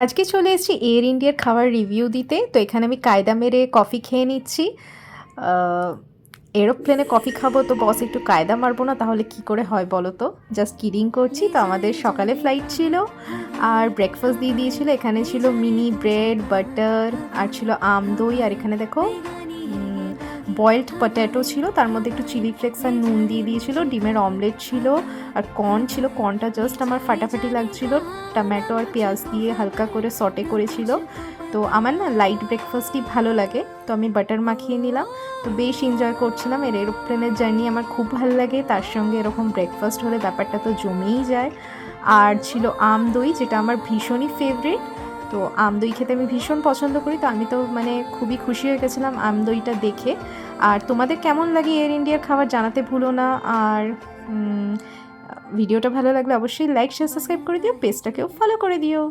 আজকে চলে এসেছি এয়ার ইন্ডিয়ার খাবার রিভিউ দিতে। তো এখানে আমি কায়দা মেরে কফি খেয়ে নিচ্ছি। এরোপ্লেনে কফি খাবো তো বস একটু কায়দা মারবো না তাহলে কি করে হয় বলো তো? জাস্ট কিডিং করছি। তো আমাদের সকালে ফ্লাইট ছিল আর ব্রেকফাস্ট দিয়ে দিয়েছিল। এখানে ছিল মিনি ব্রেড, বাটার আর ছিল আম দই। আর এখানে দেখো বয়েলড পটেটো ছিল, তার মধ্যে একটু চিলি ফ্লেক্স আর নুন দিয়ে দিয়েছিল। ডিমের অমলেট ছিল আর কর্ন ছিল। কর্নটা জাস্ট আমার ফাটাফাটি লাগছিল। টমেটো আর পেঁয়াজ দিয়ে হালকা করে সটে করেছিল। তো আমার না লাইট ব্রেকফাস্টই ভালো লাগে, তো আমি বাটার মাখিয়ে নিলাম। তো বেশ এনজয় করছিলাম। এরোপ্লেনের জার্নি আমার খুব ভালো লাগে, তার সঙ্গে এরকম ব্রেকফাস্ট হলে ব্যাপারটা তো জমেই যায়। আর ছিল আম দই, যেটা আমার ভীষণই ফেভারিট। তো আম দই খেতে আমি ভীষণ পছন্দ করি, তো আমি তো মানে খুবই খুশি হয়ে গেছিলাম আম দইটা দেখে। আর তোমাদের কেমন লাগে এয়ার ইন্ডিয়ার খাবার জানাতে ভুলো না। আর ভিডিওটা ভালো লাগলে অবশ্যই লাইক শেয়ার সাবস্ক্রাইব করে দিও, পেজটাকেও ফলো করে দিও।